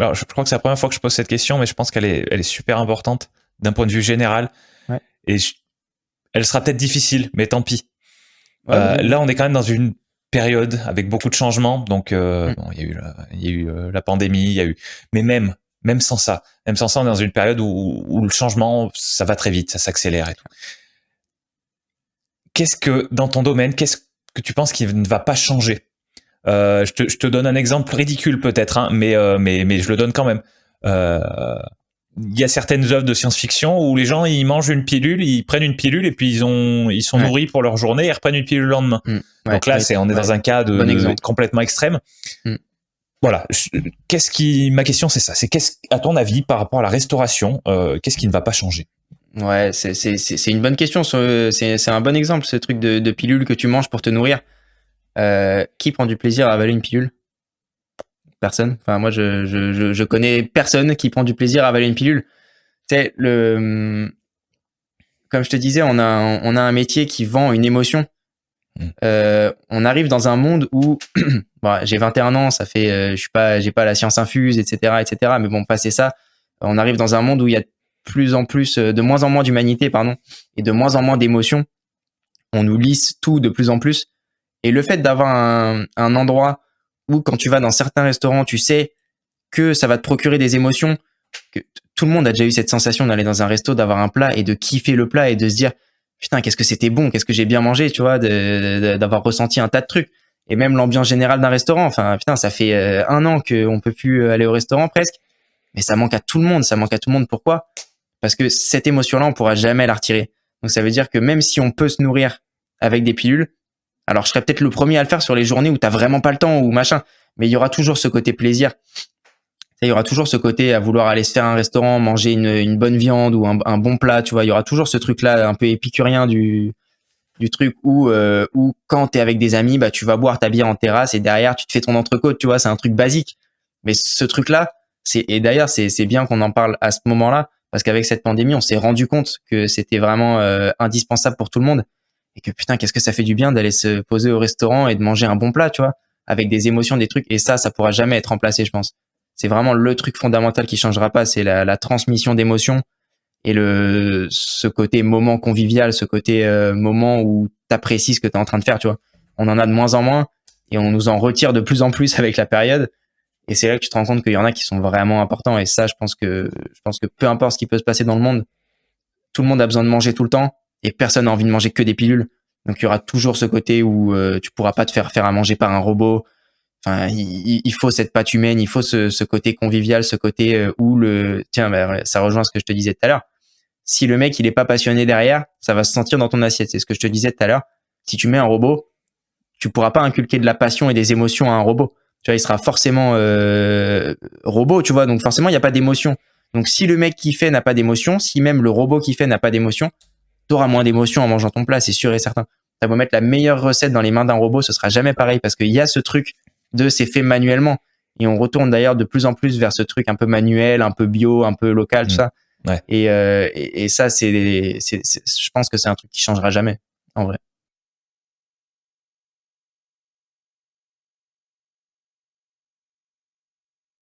Alors, je crois que c'est la première fois que je pose cette question, mais je pense elle est super importante d'un point de vue général. Ouais. Et elle sera peut-être difficile, mais tant pis. Ouais, vas-y, vas-y. Là, on est quand même dans une période avec beaucoup de changements. Donc, Mm. bon, il y a eu la pandémie, il y a eu, mais même sans ça, on est dans une période où le changement, ça va très vite, ça s'accélère et tout. Qu'est-ce que, dans ton domaine, qu'est-ce que tu penses qui ne va pas changer? Je te donne un exemple ridicule peut-être, hein, mais je le donne quand même. Il y a certaines œuvres de science-fiction où les gens ils mangent une pilule, ils prennent une pilule et puis ils sont Ouais. nourris pour leur journée et reprennent une pilule le lendemain. Mm. Ouais, Donc là, ouais, on est ouais. dans un cas Bon de exemple. complètement extrême. Mm. Voilà. Ma question c'est ça. C'est à ton avis, par rapport à la restauration, qu'est-ce qui ne va pas changer? Ouais, c'est une bonne question. C'est un bon exemple, ce truc de pilule que tu manges pour te nourrir. Qui prend du plaisir à avaler une pilule? Personne. Enfin, moi, je connais personne qui prend du plaisir à avaler une pilule. Tu sais, comme je te disais, on a un métier qui vend une émotion. Mm. On arrive dans un monde où, bon, j'ai 21 ans, ça fait, j'ai pas la science infuse, etc., etc. Mais bon, passé ça, on arrive dans un monde où il y a de moins en moins d'humanité, pardon, et de moins en moins d'émotions. On nous lisse tout de plus en plus. Et le fait d'avoir un endroit où, quand tu vas dans certains restaurants, tu sais que ça va te procurer des émotions, que tout le monde a déjà eu cette sensation d'aller dans un resto, d'avoir un plat et de kiffer le plat et de se dire putain, qu'est-ce que c'était bon, qu'est-ce que j'ai bien mangé, tu vois, d'avoir ressenti un tas de trucs. Et même l'ambiance générale d'un restaurant. Enfin, putain, ça fait 1 an qu'on peut plus aller au restaurant presque. Mais ça manque à tout le monde. Ça manque à tout le monde. Pourquoi? Parce que cette émotion-là, on pourra jamais la retirer. Donc ça veut dire que même si on peut se nourrir avec des pilules, alors je serais peut-être le premier à le faire sur les journées où t'as vraiment pas le temps ou machin, mais il y aura toujours ce côté plaisir. Il y aura toujours ce côté à vouloir aller se faire un restaurant, manger une bonne viande ou un bon plat, tu vois. Il y aura toujours ce truc-là un peu épicurien du truc où quand t'es avec des amis, bah tu vas boire ta bière en terrasse et derrière tu te fais ton entrecôte, tu vois. C'est un truc basique. Mais ce truc-là, et d'ailleurs c'est bien qu'on en parle à ce moment-là parce qu'avec cette pandémie, on s'est rendu compte que c'était vraiment indispensable pour tout le monde et que putain, qu'est-ce que ça fait du bien d'aller se poser au restaurant et de manger un bon plat, tu vois, avec des émotions, des trucs. Et ça pourra jamais être remplacé, je pense. C'est vraiment le truc fondamental qui changera pas, c'est la transmission d'émotions et ce côté moment convivial, ce côté moment où t'apprécies ce que t'es en train de faire, tu vois. On en a de moins en moins et on nous en retire de plus en plus avec la période. Et c'est là que tu te rends compte qu'il y en a qui sont vraiment importants. Et ça, je pense que peu importe ce qui peut se passer dans le monde, tout le monde a besoin de manger tout le temps et personne n'a envie de manger que des pilules. Donc il y aura toujours ce côté où tu pourras pas te faire à manger par un robot. Enfin, il faut cette patte humaine, il faut ce côté convivial, ce côté où tiens, bah, ça rejoint ce que je te disais tout à l'heure. Si le mec il est pas passionné derrière, ça va se sentir dans ton assiette. C'est ce que je te disais tout à l'heure. Si tu mets un robot, tu pourras pas inculquer de la passion et des émotions à un robot. Tu vois, il sera forcément robot, tu vois. Donc forcément, il y a pas d'émotion. Donc si le mec qui fait n'a pas d'émotion, si même le robot qui fait n'a pas d'émotion, t'auras moins d'émotion en mangeant ton plat, c'est sûr et certain. T'as beau mettre la meilleure recette dans les mains d'un robot, ce sera jamais pareil parce qu'il y a ce truc de c'est fait manuellement. Et on retourne d'ailleurs de plus en plus vers ce truc un peu manuel, un peu bio, un peu local, tout Mm. ça. Ouais. Et ça, je pense que c'est un truc qui changera jamais, en vrai.